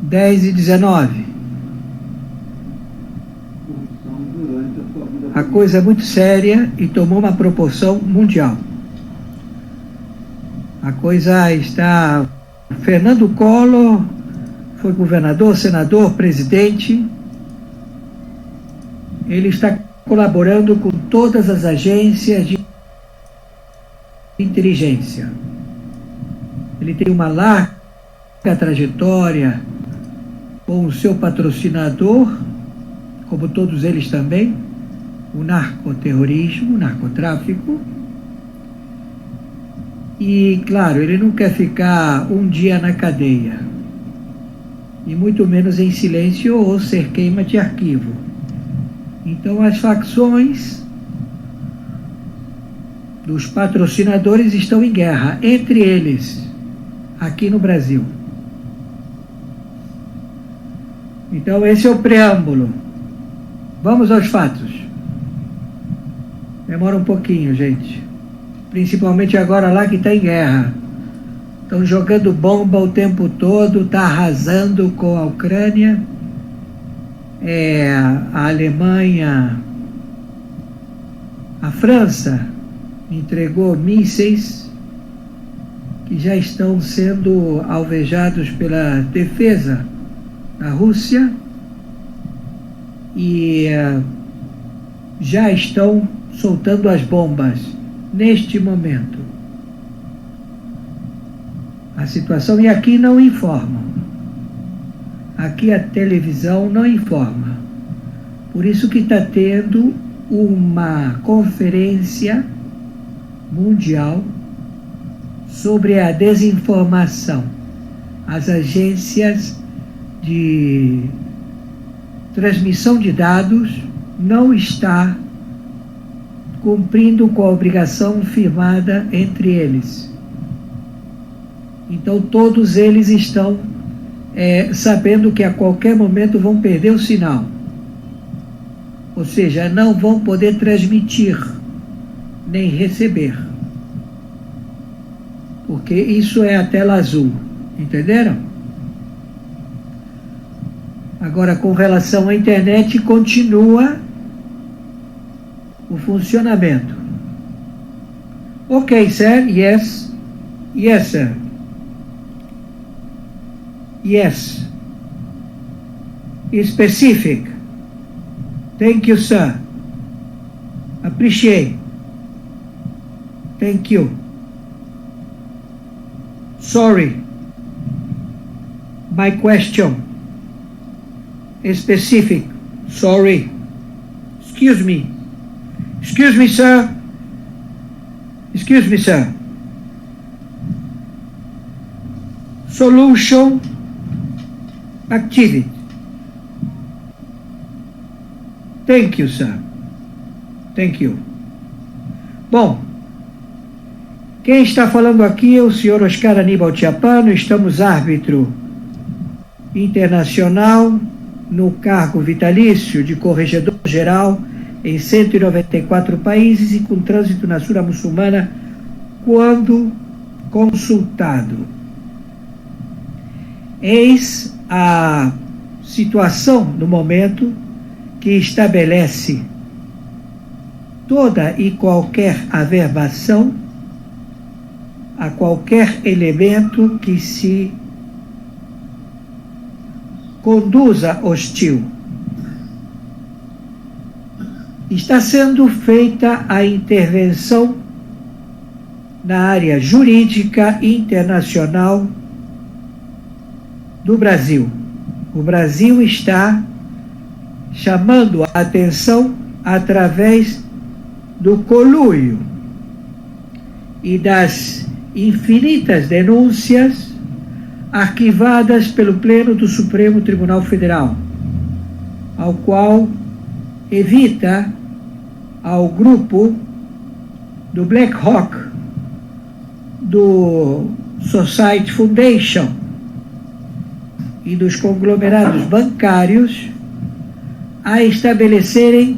10h19. A coisa é muito séria e tomou uma proporção mundial. A coisa está... Fernando Collor foi governador, senador, presidente. Ele está colaborando com todas as agências de inteligência. Ele tem uma larga trajetória com o seu patrocinador, como todos eles também, o narcoterrorismo, o narcotráfico. E, claro, ele não quer ficar um dia na cadeia, e muito menos em silêncio ou ser queima de arquivo. Então, as facções dos patrocinadores estão em guerra entre eles, aqui no Brasil. Então, esse é o preâmbulo. Vamos aos fatos. Demora um pouquinho, gente. Principalmente agora lá que está em guerra. Estão jogando bomba o tempo todo, está arrasando com a Ucrânia. A Alemanha, a França entregou mísseis que já estão sendo alvejados pela defesa da Rússia e já estão soltando as bombas neste momento. A situação, e aqui não informam. Aqui a televisão não informa. Por isso que está tendo uma conferência mundial sobre a desinformação. As agências de transmissão de dados não estão cumprindo com a obrigação firmada entre eles. Então todos eles estão sabendo que a qualquer momento vão perder o sinal. Ou seja, não vão poder transmitir, nem receber. Porque isso é a tela azul. Entenderam? Agora, com relação à internet, continua o funcionamento. Ok, sir. Yes. Yes, sir. Yes. Specific. Thank you, sir. Appreciate. Thank you. Sorry. My question. Specific. Sorry. Excuse me. Excuse me, sir. Excuse me, sir. Solution activity. Thank you, sir. Thank you. Bom, quem está falando aqui é o senhor Oscar Aníbal Chiappano. Estamos árbitro internacional no cargo vitalício de corregedor-geral em 194 países e com trânsito na Sura Muçulmana quando consultado. Eis a situação no momento que estabelece toda e qualquer averbação a qualquer elemento que se conduza hostil. Está sendo feita a intervenção na área jurídica internacional do Brasil. O Brasil está chamando a atenção através do conluio e das infinitas denúncias arquivadas pelo Pleno do Supremo Tribunal Federal, ao qual evita ao grupo do BlackRock, do Society Foundation e dos conglomerados bancários a estabelecerem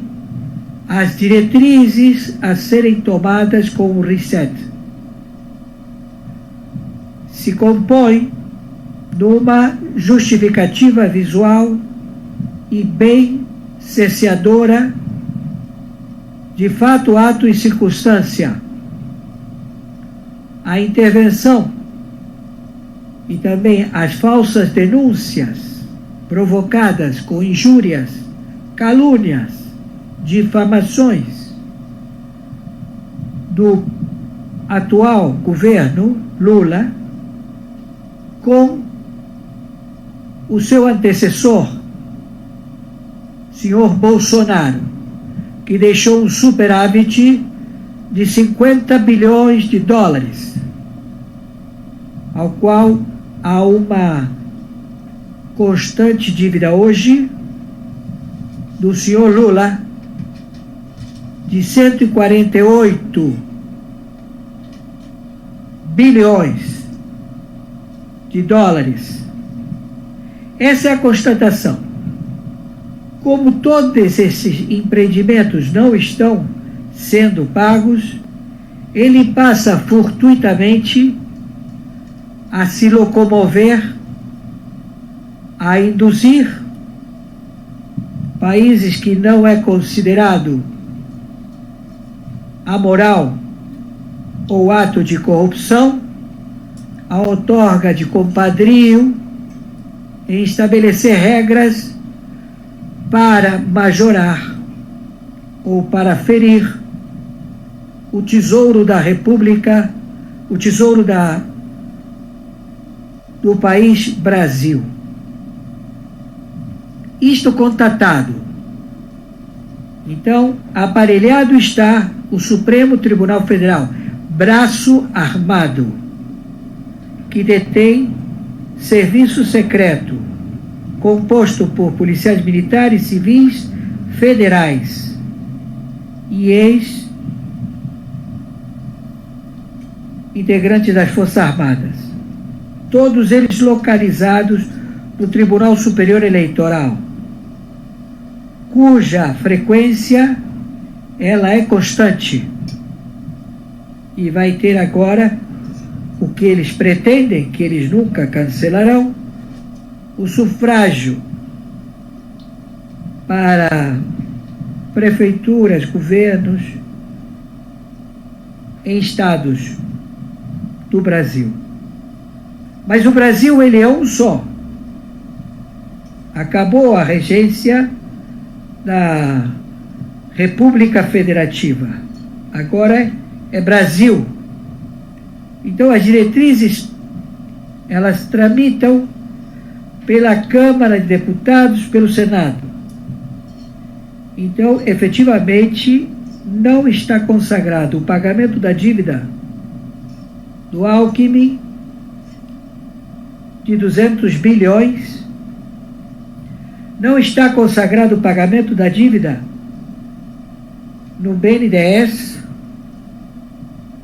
as diretrizes a serem tomadas com o reset. Se compõe numa justificativa visual e bem cerceadora de fato, ato e circunstância. A intervenção e também as falsas denúncias provocadas com injúrias, calúnias, difamações do atual governo Lula com o seu antecessor, senhor Bolsonaro, que deixou um superávit de 50 bilhões de dólares, ao qual há uma constante dívida hoje do senhor Lula de 148 bilhões de dólares. Essa é a constatação. Como todos esses empreendimentos não estão sendo pagos, ele passa fortuitamente a se locomover, a induzir países que não é considerado amoral ou ato de corrupção, a outorga de compadrio, em estabelecer regras para majorar ou para ferir o tesouro da República, o tesouro do país Brasil. Isto constatado. Então, aparelhado está o Supremo Tribunal Federal, braço armado, que detém serviço secreto, composto por policiais militares, civis, federais e ex-integrantes das Forças Armadas, todos eles localizados no Tribunal Superior Eleitoral, cuja frequência ela é constante e vai ter agora o que eles pretendem, que eles nunca cancelarão, o sufrágio para prefeituras, governos em estados do Brasil. Mas o Brasil, ele é um só. Acabou a regência da República Federativa. Agora é Brasil. Então as diretrizes, elas tramitam pela Câmara de Deputados, pelo Senado. Então, efetivamente, não está consagrado o pagamento da dívida do Alckmin de 200 bilhões, não está consagrado o pagamento da dívida no BNDES,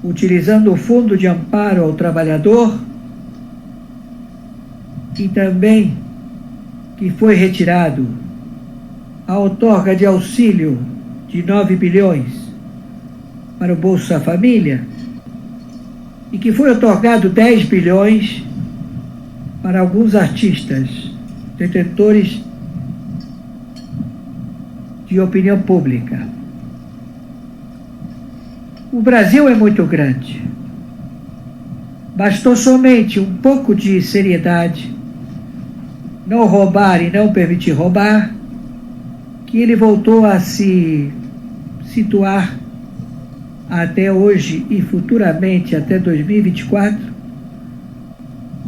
utilizando o Fundo de Amparo ao Trabalhador, e também que foi retirado a outorga de auxílio de 9 bilhões para o Bolsa Família, e que foi outorgado 10 bilhões para alguns artistas, detentores de opinião pública. O Brasil é muito grande. Bastou somente um pouco de seriedade, não roubar e não permitir roubar, que ele voltou a se situar até hoje e futuramente até 2024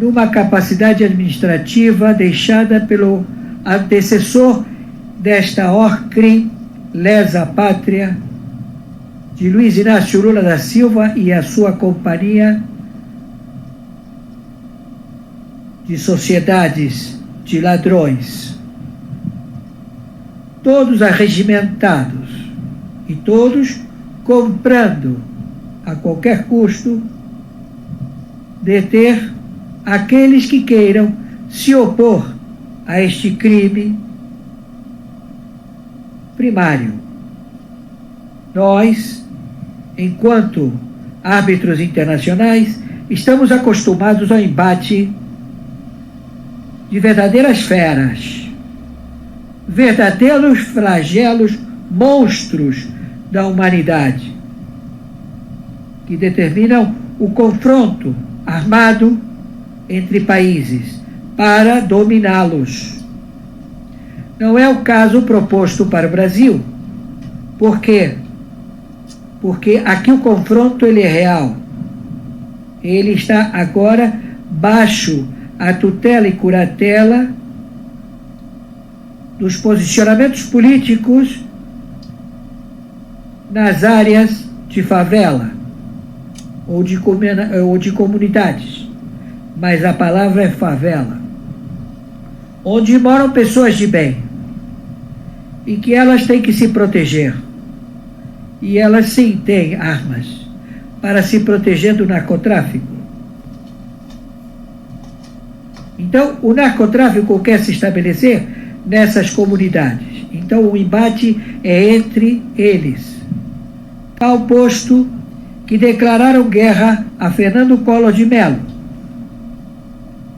numa capacidade administrativa deixada pelo antecessor desta ordem lesa pátria de Luiz Inácio Lula da Silva e a sua companhia de sociedades de ladrões, todos arregimentados e todos comprando a qualquer custo deter aqueles que queiram se opor a este crime primário. Nós, enquanto árbitros internacionais, estamos acostumados ao embate de verdadeiras feras, verdadeiros flagelos, monstros da humanidade, que determinam o confronto armado entre países para dominá-los. Não é o caso proposto para o Brasil. Por quê? Porque aqui o confronto ele é real. Ele está agora baixo a tutela e curatela dos posicionamentos políticos nas áreas de favela ou de comunidades, mas a palavra é favela, onde moram pessoas de bem e que elas têm que se proteger, e elas sim têm armas para se proteger do narcotráfico. Então o narcotráfico quer se estabelecer nessas comunidades, então o embate é entre eles, ao posto que declararam guerra a Fernando Collor de Mello,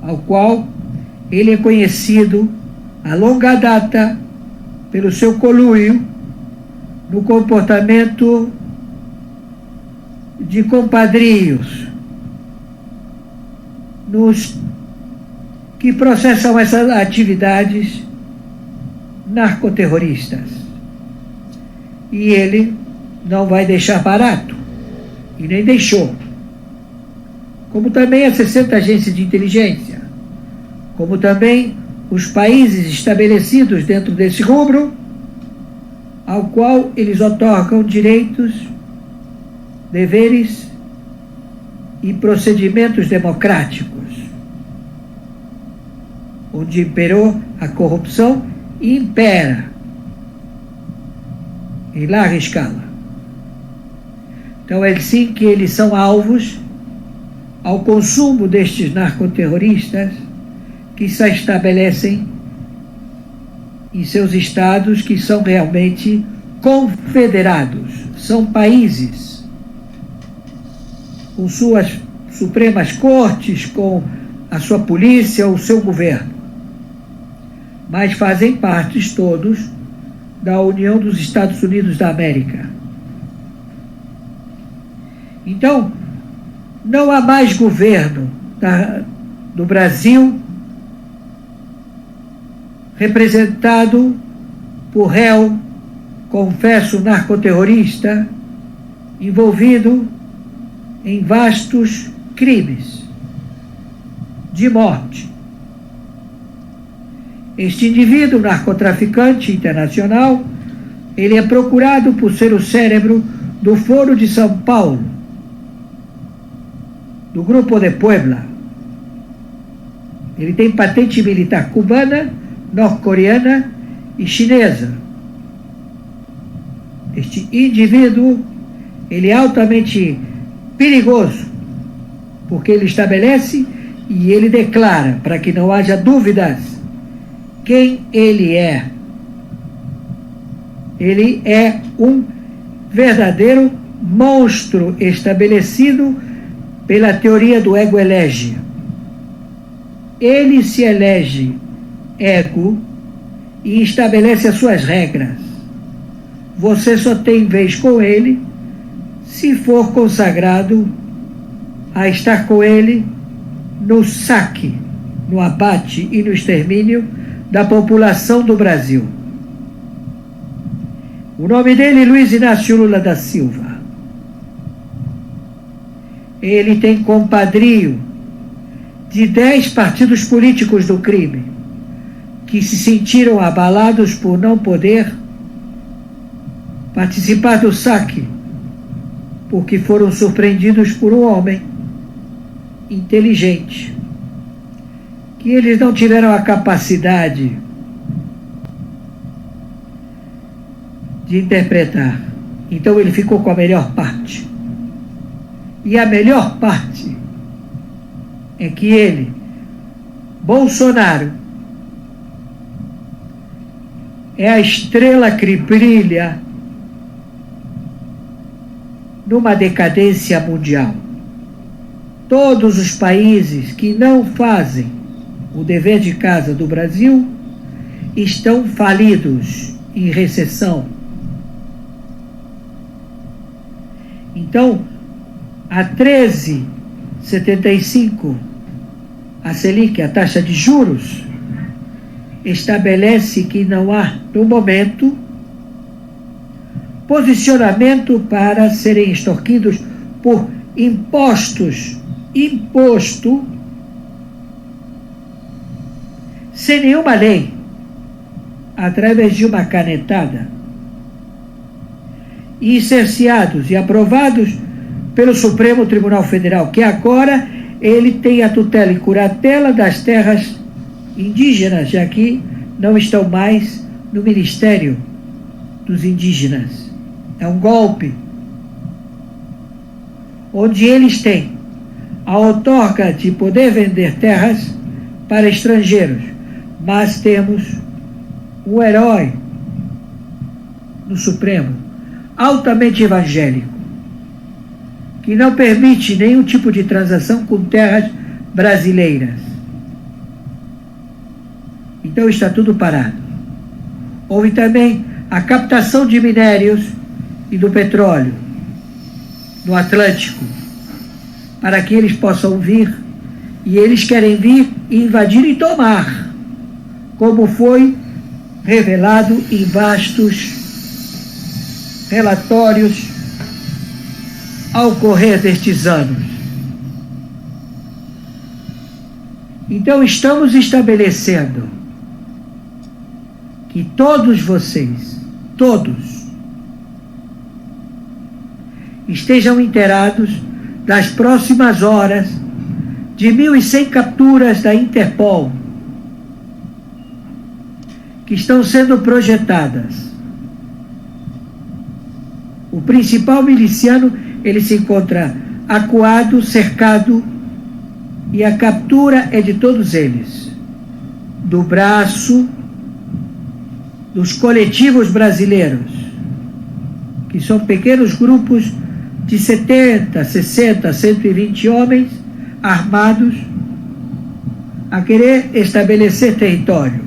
ao qual ele é conhecido a longa data pelo seu conluio no comportamento de compadrios nos que processam essas atividades narcoterroristas. E ele não vai deixar barato, e nem deixou. Como também as 60 agências de inteligência, como também os países estabelecidos dentro desse rubro, ao qual eles otorgam direitos, deveres e procedimentos democráticos, onde imperou a corrupção e impera em larga escala. Então é sim que eles são alvos ao consumo destes narcoterroristas que se estabelecem em seus estados, que são realmente confederados, são países com suas supremas cortes, com a sua polícia, o seu governo, mas fazem parte todos da União dos Estados Unidos da América. Então, não há mais governo do Brasil representado por réu, confesso, narcoterrorista, envolvido em vastos crimes de morte. Este indivíduo, narcotraficante internacional, ele é procurado por ser o cérebro do Foro de São Paulo, do Grupo de Puebla. Ele tem patente militar cubana, norte-coreana e chinesa. Este indivíduo, ele é altamente perigoso, porque ele estabelece e ele declara, para que não haja dúvidas, quem ele é. Ele é um verdadeiro monstro estabelecido pela teoria do ego elege. Ele se elege ego e estabelece as suas regras. Você só tem vez com ele se for consagrado a estar com ele no saque, no abate e no extermínio da população do Brasil. O nome dele é Luiz Inácio Lula da Silva. Ele tem compadrio de 10 partidos políticos do crime, que se sentiram abalados por não poder participar do saque, porque foram surpreendidos por um homem inteligente, que eles não tiveram a capacidade de interpretar. Então ele ficou com a melhor parte. E a melhor parte é que ele, Bolsonaro, é a estrela que brilha numa decadência mundial. Todos os países que não fazem o dever de casa do Brasil, estão falidos, em recessão. Então, a 13,75, a Selic, a taxa de juros, estabelece que não há, no momento, posicionamento para serem extorquidos por imposto sem nenhuma lei, através de uma canetada, e cerceados e aprovados pelo Supremo Tribunal Federal, que agora ele tem a tutela e curatela das terras indígenas, já que não estão mais no Ministério dos Indígenas. É um golpe, onde eles têm a outorga de poder vender terras para estrangeiros, mas temos um herói no Supremo, altamente evangélico, que não permite nenhum tipo de transação com terras brasileiras. Então está tudo parado. Houve também a captação de minérios e do petróleo no Atlântico, para que eles possam vir, e eles querem vir e invadir e tomar, como foi revelado em vastos relatórios ao correr destes anos. Então estamos estabelecendo que todos vocês, todos, estejam inteirados das próximas horas de 1.100 capturas da Interpol que estão sendo projetadas. O principal miliciano, ele se encontra acuado, cercado, e a captura é de todos eles, do braço dos coletivos brasileiros, que são pequenos grupos de 70, 60, 120 homens armados a querer estabelecer território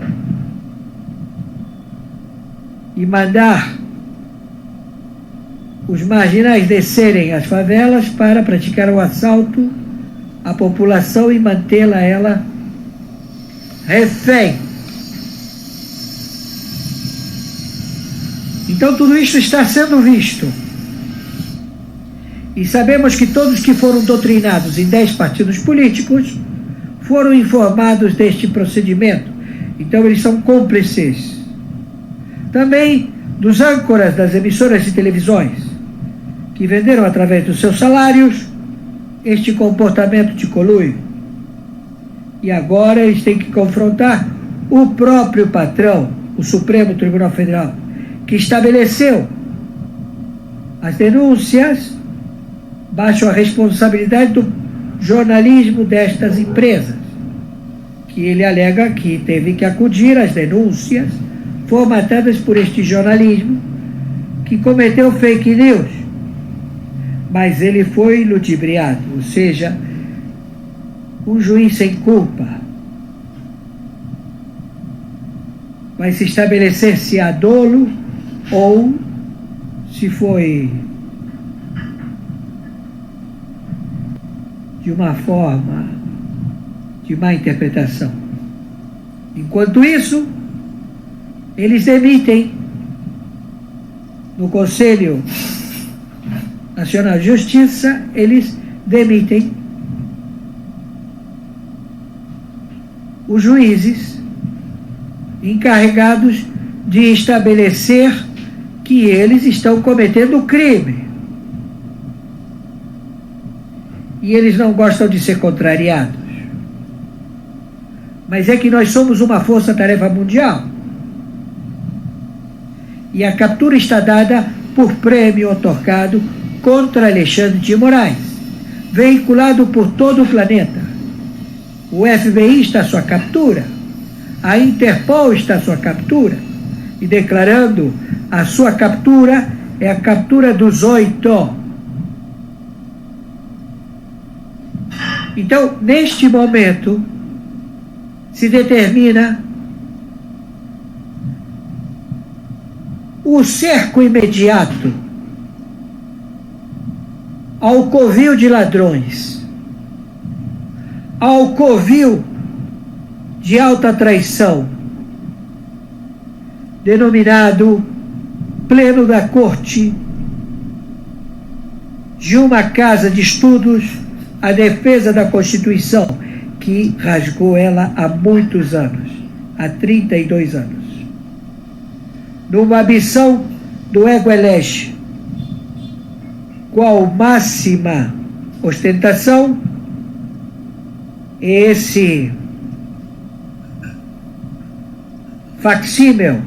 e mandar os marginais descerem as favelas para praticar o assalto à população e mantê-la refém. Então tudo isso está sendo visto. E sabemos que todos que foram doutrinados em 10 partidos políticos foram informados deste procedimento. Então eles são cúmplices. Também dos âncoras das emissoras de televisões, que venderam através dos seus salários este comportamento de conluio. E agora eles têm que confrontar o próprio patrão, o Supremo Tribunal Federal, que estabeleceu as denúncias baixo a responsabilidade do jornalismo destas empresas, que ele alega que teve que acudir às denúncias formatadas por este jornalismo, que cometeu fake news, mas ele foi ludibriado, ou seja, um juiz sem culpa. Vai se estabelecer se há dolo ou se foi de uma forma de má interpretação. Enquanto isso, eles demitem no Conselho Nacional de Justiça, eles demitem os juízes encarregados de estabelecer que eles estão cometendo crime. E eles não gostam de ser contrariados. Mas é que nós somos uma força-tarefa mundial. E a captura está dada por prêmio otorgado contra Alexandre de Moraes, veiculado por todo o planeta. O FBI está à sua captura, a Interpol está à sua captura, e declarando a sua captura é a captura dos 8. Então, neste momento, se determina o cerco imediato ao covil de ladrões, ao covil de alta traição, denominado pleno da corte de uma casa de estudos, a defesa da Constituição, que rasgou ela há muitos anos, há 32 anos. Numa missão do ego elege, qual máxima ostentação, esse facsímil,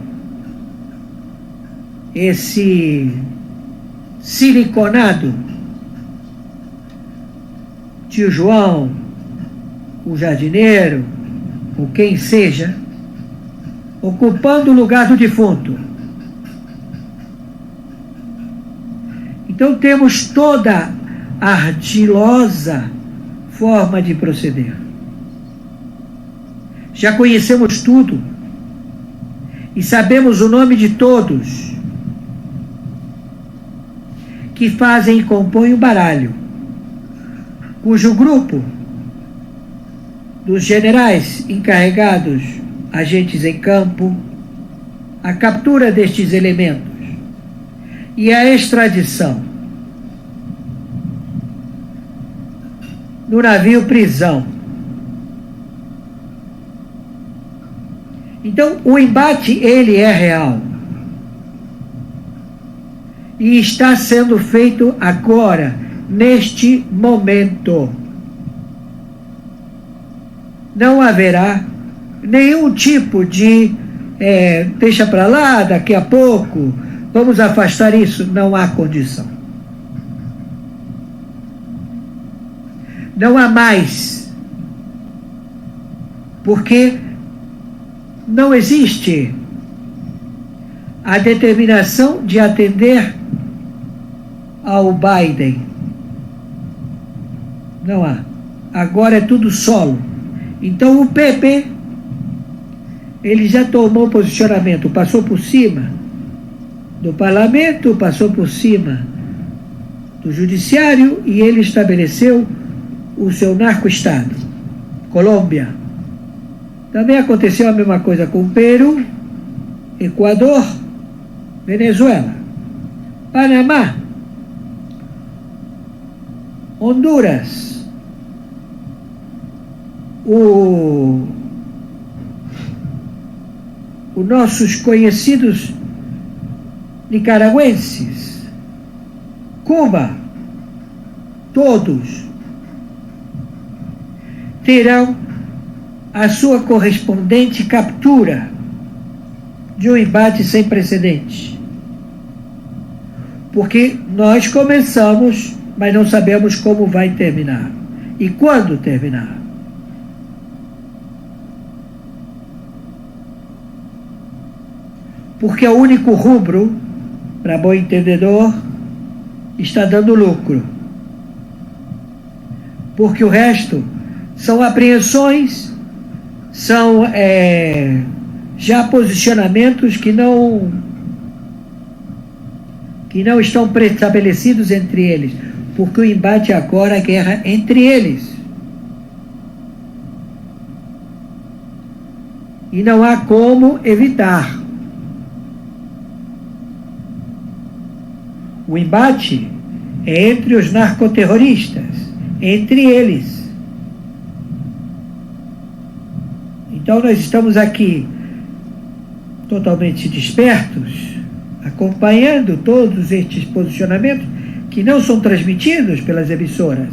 esse siliconado, tio João, o jardineiro, ou quem seja, ocupando o lugar do defunto. Então temos toda a ardilosa forma de proceder. Já conhecemos tudo e sabemos o nome de todos que fazem e compõem o baralho, cujo grupo dos generais encarregados, agentes em campo, a captura destes elementos e a extradição no navio prisão. Então, o embate, ele é real. E está sendo feito agora, neste momento. Não haverá nenhum tipo de deixa para lá, daqui a pouco, vamos afastar isso. Não há condição. Não há mais. Porque não existe a determinação de atender ao Biden. Não há. Agora é tudo solo. Então o PP, ele já tomou posicionamento, passou por cima do parlamento, passou por cima do judiciário e ele estabeleceu o seu narco-estado. Colômbia. Também aconteceu a mesma coisa com Peru, Equador, Venezuela, Panamá, Honduras, os nossos conhecidos nicaragüenses, Cuba, todos terão a sua correspondente captura de um embate sem precedentes. Porque nós começamos, mas não sabemos como vai terminar e quando terminar. Porque o único rubro, para bom entendedor, está dando lucro. Porque o resto são apreensões, são já posicionamentos que não estão pré-estabelecidos entre eles, porque o embate agora é a guerra entre eles. E não há como evitar. O embate é entre os narcoterroristas, entre eles. Então nós estamos aqui totalmente despertos, acompanhando todos estes posicionamentos que não são transmitidos pelas emissoras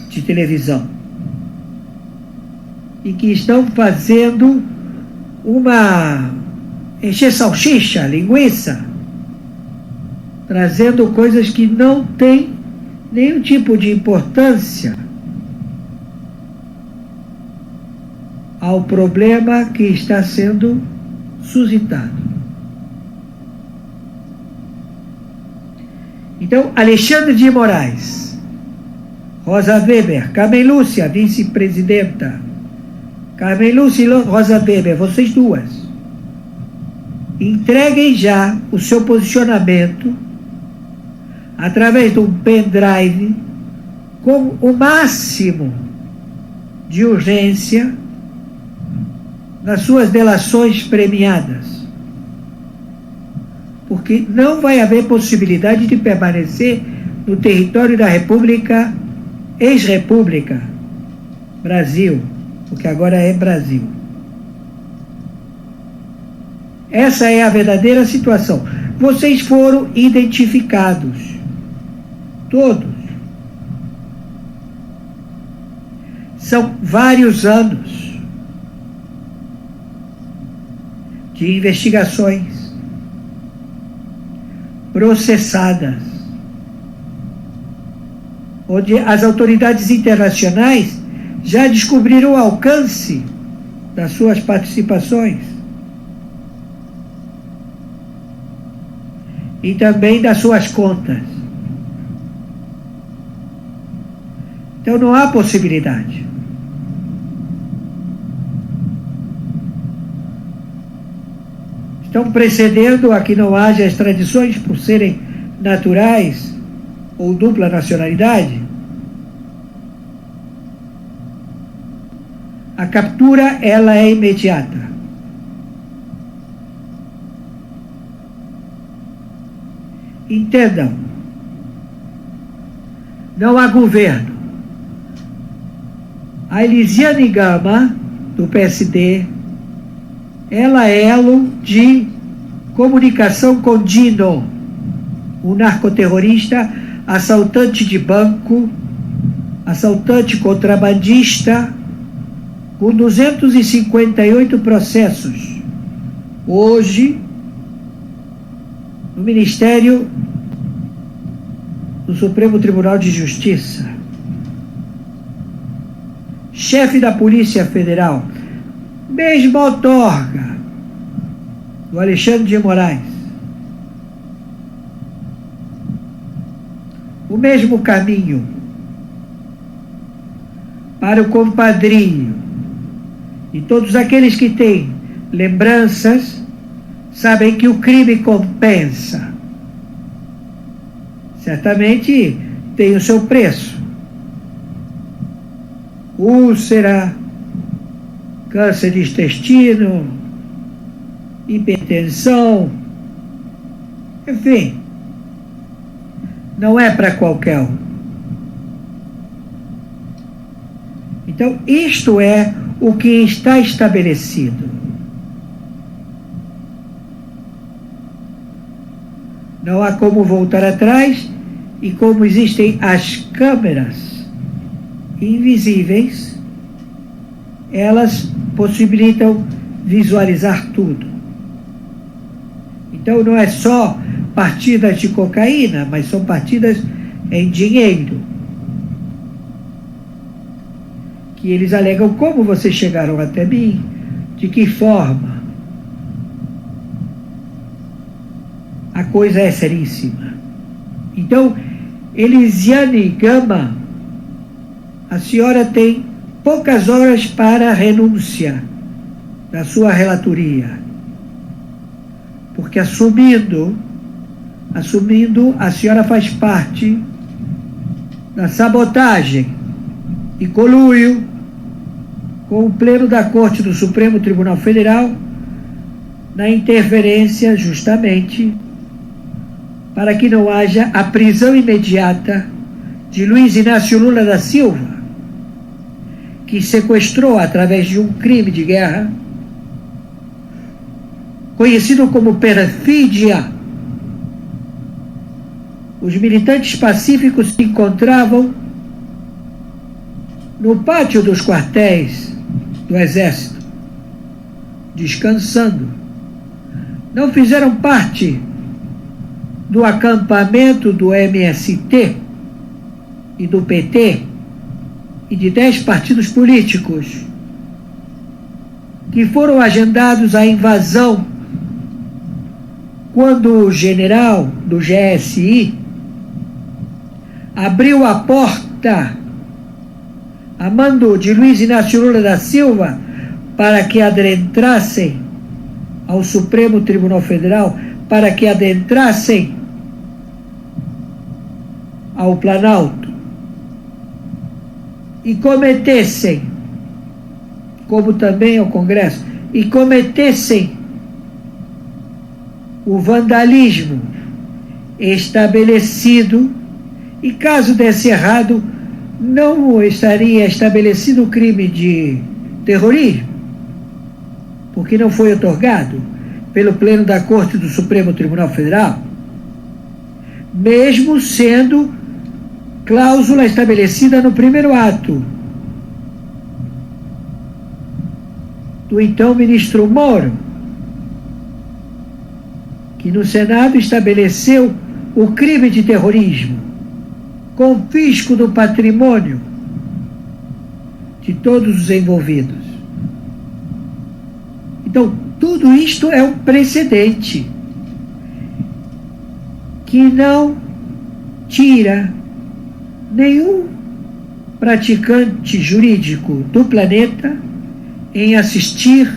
de televisão e que estão fazendo encher salsicha, linguiça, trazendo coisas que não têm nenhum tipo de importância ao problema que está sendo suscitado. Então, Alexandre de Moraes, Rosa Weber, Carmen Lúcia, vice-presidenta Carmen Lúcia e Rosa Weber, vocês duas, entreguem já o seu posicionamento através de um pendrive com o máximo de urgência nas suas delações premiadas. Porque não vai haver possibilidade de permanecer no território da República, ex-República Brasil, porque agora é Brasil. Essa é a verdadeira situação. Vocês foram identificados, todos. São vários anos de investigações processadas, onde as autoridades internacionais já descobriram o alcance das suas participações e também das suas contas. Então não há possibilidade. Estão precedendo a que não haja extradições por serem naturais ou dupla nacionalidade. A captura, ela é imediata. Entendam, não há governo. A Elisiane Gama, do PSD, ela é elo de comunicação com Dino, um narcoterrorista, assaltante de banco, assaltante contrabandista, com 258 processos. Hoje, no Ministério do Supremo Tribunal de Justiça, chefe da Polícia Federal, mesma outorga do Alexandre de Moraes, o mesmo caminho para o compadrinho e todos aqueles que têm lembranças sabem que o crime compensa. Certamente tem o seu preço. Úlcera, câncer de intestino, hipertensão, enfim, não é para qualquer um. Então, isto é o que está estabelecido. Não há como voltar atrás, e como existem as câmeras invisíveis, elas possibilitam visualizar tudo. Então não é só partidas de cocaína, mas são partidas em dinheiro. Que eles alegam: como vocês chegaram até mim? De que forma? A coisa é seríssima. Então, Elisiane Gama, a senhora tem poucas horas para a renúncia da sua relatoria. Porque assumindo, a senhora faz parte da sabotagem e conluio com o Pleno da Corte do Supremo Tribunal Federal na interferência justamente para que não haja a prisão imediata de Luiz Inácio Lula da Silva, que sequestrou através de um crime de guerra, conhecido como perfídia. Os militantes pacíficos se encontravam no pátio dos quartéis do Exército, descansando. Não fizeram parte do acampamento do MST e do PT e de 10 partidos políticos que foram agendados à invasão quando o general do GSI abriu a porta a mando de Luiz Inácio Lula da Silva para que adentrassem ao Supremo Tribunal Federal, para que adentrassem ao Planalto e cometessem, como também ao Congresso, e cometessem o vandalismo estabelecido, e caso desse errado, não estaria estabelecido o crime de terrorismo, porque não foi otorgado pelo Pleno da Corte do Supremo Tribunal Federal, mesmo sendo cláusula estabelecida no primeiro ato do então ministro Moro, que no Senado estabeleceu o crime de terrorismo, confisco do patrimônio de todos os envolvidos. Então, tudo isto é um precedente que não tira nenhum praticante jurídico do planeta em assistir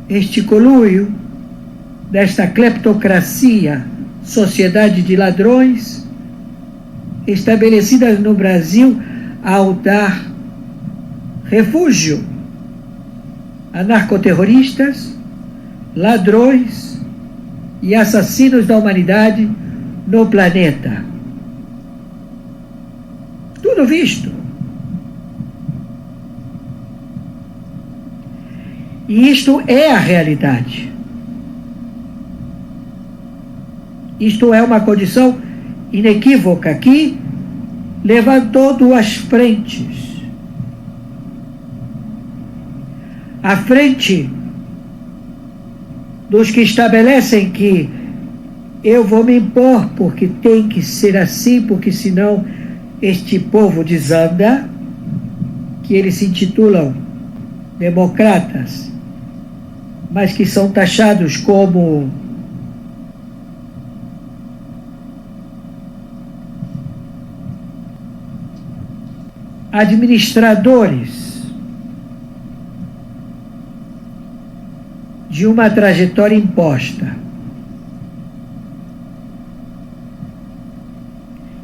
este conluio desta cleptocracia, sociedade de ladrões, estabelecidas no Brasil ao dar refúgio a narcoterroristas, ladrões e assassinos da humanidade no planeta. Tudo visto. E isto é a realidade. Isto é uma condição inequívoca que levantou duas frentes. A frente dos que estabelecem que eu vou me impor porque tem que ser assim, porque senão este povo desanda, que eles se intitulam democratas, mas que são taxados como administradores de uma trajetória imposta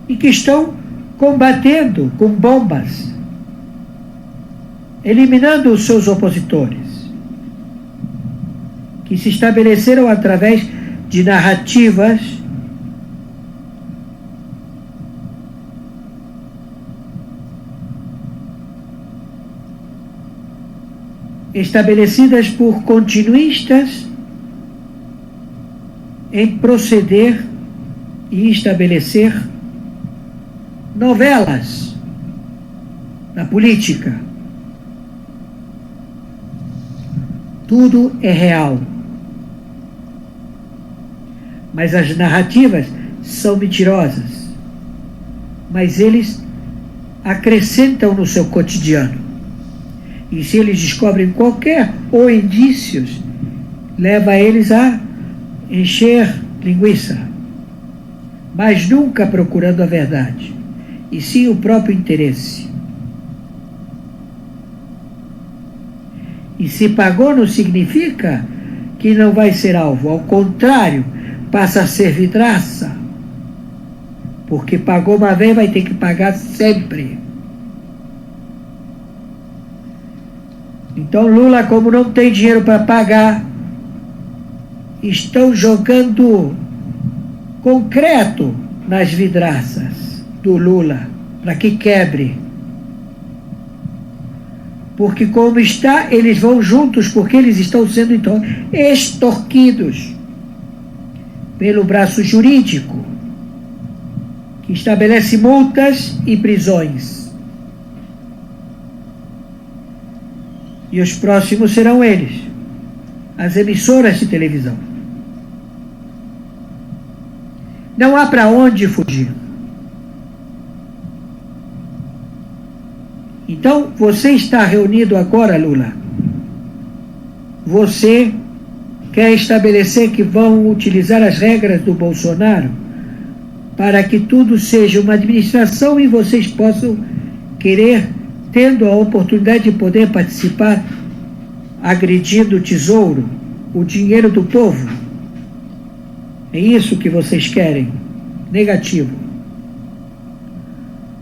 e que estão combatendo com bombas, eliminando os seus opositores, que se estabeleceram através de narrativas estabelecidas por continuistas em proceder e estabelecer novelas na política. Tudo é real. Mas as narrativas são mentirosas. Mas eles acrescentam no seu cotidiano. E se eles descobrem qualquer ou indícios, leva eles a encher linguiça, mas nunca procurando a verdade, e sim o próprio interesse. E se pagou não significa que não vai ser alvo, ao contrário, passa a ser vidraça, porque pagou uma vez, vai ter que pagar sempre. Então Lula, como não tem dinheiro para pagar, estão jogando concreto nas vidraças do Lula, para que quebre. Porque como está, eles vão juntos, porque eles estão sendo então extorquidos pelo braço jurídico, que estabelece multas e prisões. E os próximos serão eles, as emissoras de televisão. Não há para onde fugir. Então, você está reunido agora, Lula. Você quer estabelecer que vão utilizar as regras do Bolsonaro para que tudo seja uma administração e vocês possam querer tendo a oportunidade de poder participar, agredindo o tesouro, o dinheiro do povo. É isso que vocês querem? Negativo.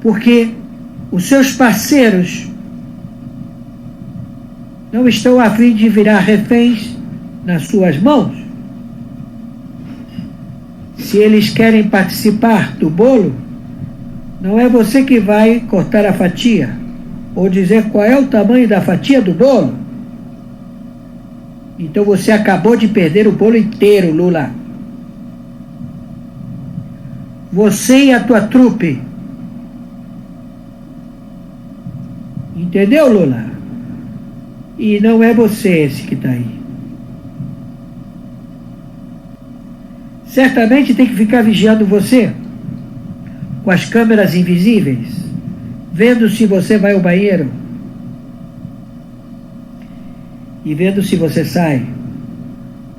Porque os seus parceiros não estão a fim de virar reféns nas suas mãos. Se eles querem participar do bolo, não é você que vai cortar a fatia ou dizer qual é o tamanho da fatia do bolo. Então você acabou de perder o bolo inteiro, Lula. Você e a tua trupe. Entendeu, Lula? E não é você esse que está aí. Certamente tem que ficar vigiando você com as câmeras invisíveis, vendo se você vai ao banheiro e vendo se você sai,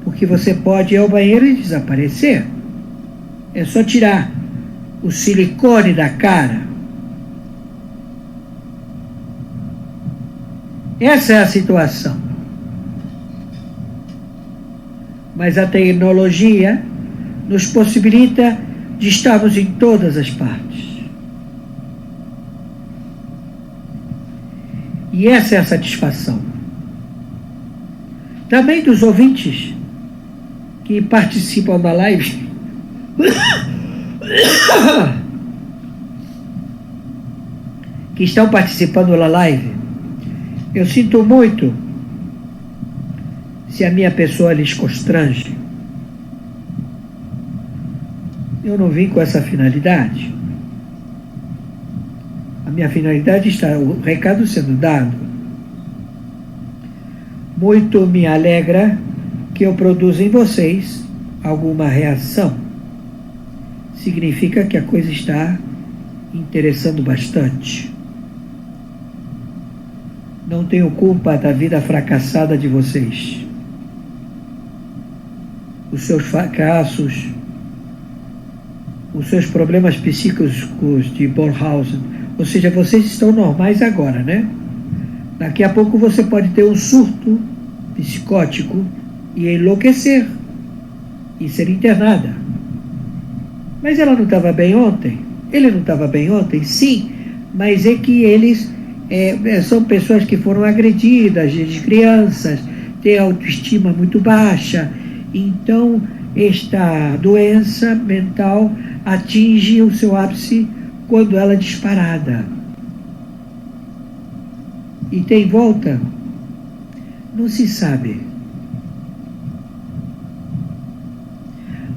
porque você pode ir ao banheiro e desaparecer. É só tirar o silicone da cara. Essa é a situação. Mas a tecnologia nos possibilita de estarmos em todas as partes. E essa é a satisfação. Também dos ouvintes que participam da live. Que estão participando da live. Eu sinto muito se a minha pessoa lhes constrange. Eu não vim com essa finalidade. A minha finalidade está o recado sendo dado. Muito me alegra que eu produza em vocês alguma reação. Significa que a coisa está interessando bastante. Não tenho culpa da vida fracassada de vocês. Os seus fracassos, os seus problemas psíquicos de Bornhausen, ou seja, vocês estão normais agora, né? Daqui a pouco você pode ter um surto psicótico e enlouquecer e ser internada. Mas ela não estava bem ontem? Ele não estava bem ontem? Sim, mas é que eles são pessoas que foram agredidas, de crianças, têm autoestima muito baixa, então esta doença mental atinge o seu ápice quando ela é disparada. E tem volta? Não se sabe.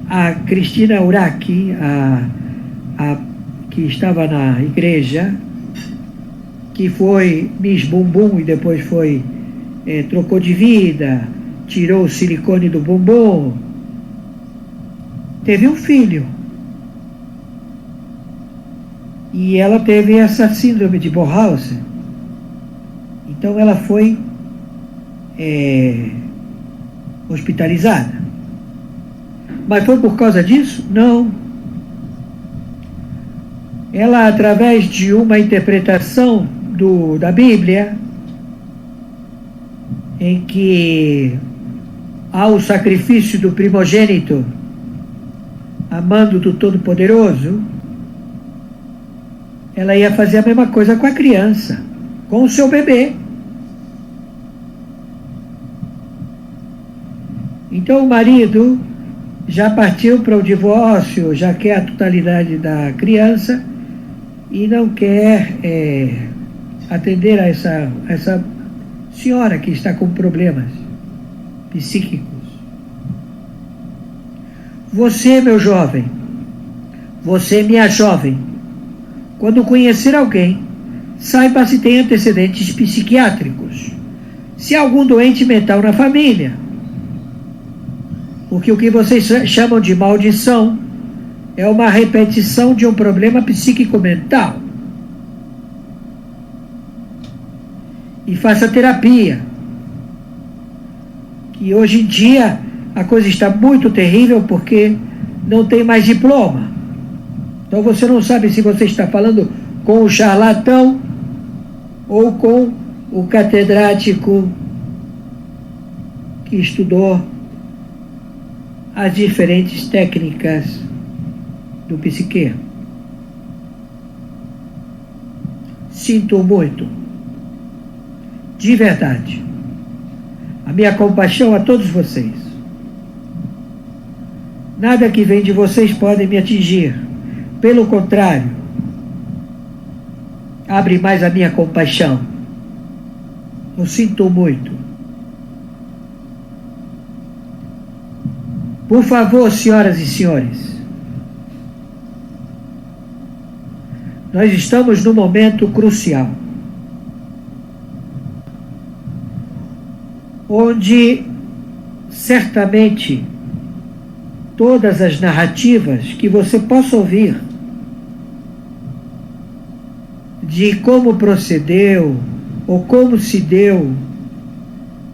A Cristina Urach, que estava na igreja, que foi Miss Bumbum e depois foi, trocou de vida, tirou o silicone do bumbum, teve um filho. E ela teve essa síndrome de Bornhausen. Então ela foi hospitalizada. Mas foi por causa disso? Não. Ela, através de uma interpretação da Bíblia, em que há o sacrifício do primogênito, amando do Todo-Poderoso, ela ia fazer a mesma coisa com a criança, com o seu bebê. Então o marido já partiu para o divórcio, já quer a totalidade da criança e não quer atender a essa senhora que está com problemas psíquicos. Você, meu jovem, você, minha jovem, quando conhecer alguém, saiba se tem antecedentes psiquiátricos, se há algum doente mental na família. Porque o que vocês chamam de maldição é uma repetição de um problema psíquico-mental. E faça terapia. Que hoje em dia a coisa está muito terrível porque não tem mais diploma. Então você não sabe se você está falando com um charlatão ou com o catedrático que estudou as diferentes técnicas do psique. Sinto muito, de verdade, a minha compaixão a todos vocês. Nada que vem de vocês pode me atingir. Pelo contrário, abre mais a minha compaixão. Eu sinto muito. Por favor, senhoras e senhores, nós estamos num momento crucial, onde certamente todas as narrativas que você possa ouvir de como procedeu ou como se deu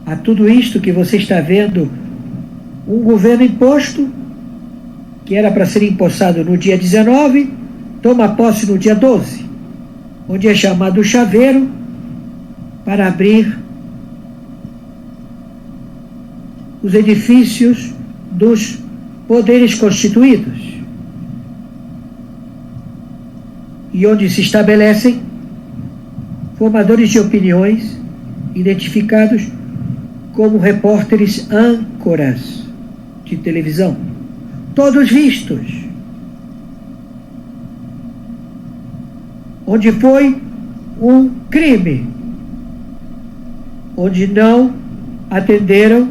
a tudo isto que você está vendo, um governo imposto, que era para ser empossado no dia 19, toma posse no dia 12, onde é chamado chaveiro para abrir os edifícios dos poderes constituídos, e onde se estabelecem formadores de opiniões identificados como repórteres âncoras de televisão, todos vistos, onde foi um crime, onde não atenderam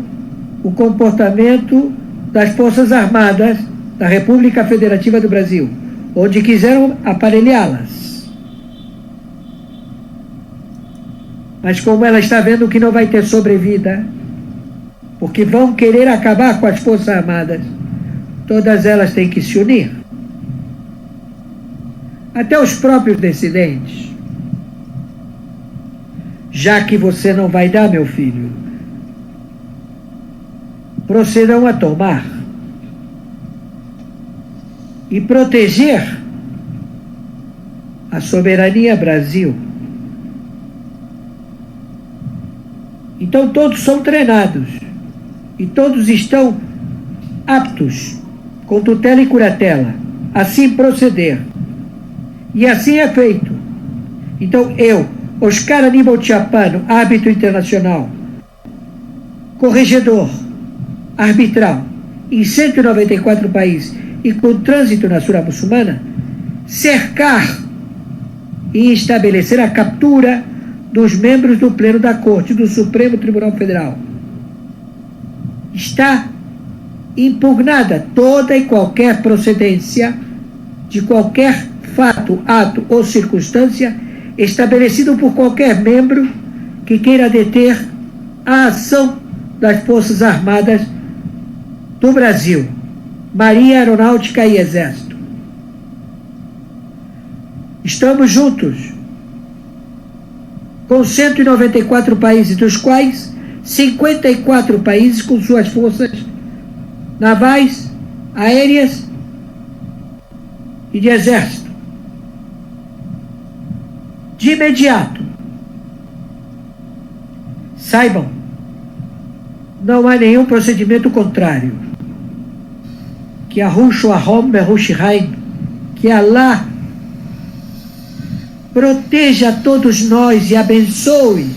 o comportamento das Forças Armadas da República Federativa do Brasil, onde quiseram aparelhá-las. Mas como ela está vendo que não vai ter sobrevida, porque vão querer acabar com as Forças Armadas, todas elas têm que se unir. Até os próprios dissidentes. Já que você não vai dar, meu filho, procedam a tomar e proteger a soberania Brasil. Então todos são treinados e todos estão aptos, com tutela e curatela, assim proceder. E assim é feito. Então eu, Oscar Aníbal Tchapano, árbitro internacional, corregedor, arbitral, em 194 países e com trânsito na Sura Muçulmana, cercar e estabelecer a captura dos membros do Pleno da Corte do Supremo Tribunal Federal. Está impugnada toda e qualquer procedência de qualquer fato, ato ou circunstância estabelecido por qualquer membro que queira deter a ação das Forças Armadas do Brasil, Marinha, Aeronáutica e Exército. Estamos juntos com 194 países, dos quais 54 países com suas forças navais, aéreas e de exército. De imediato, saibam, não há nenhum procedimento contrário. Que Arushu Ahom Berushihaim, que Allah proteja todos nós e abençoe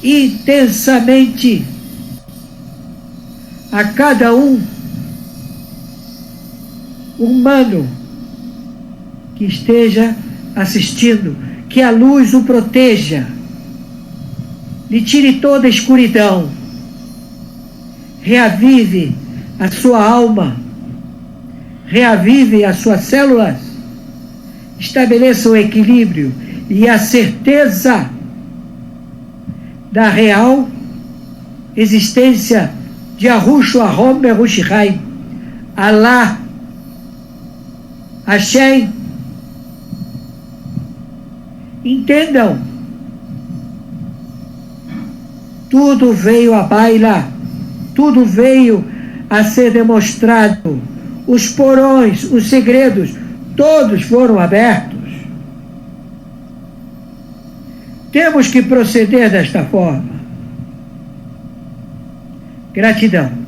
intensamente a cada um humano que esteja assistindo, que a luz o proteja, lhe tire toda a escuridão, reavive a sua alma, reavive as suas células, estabeleça o equilíbrio e a certeza da real existência de Arushu Ahom Berushihaim, Allah, Hashem. Entendam, tudo veio à baila, tudo veio a ser demonstrado, os porões, os segredos, todos foram abertos. Temos que proceder desta forma. Gratidão.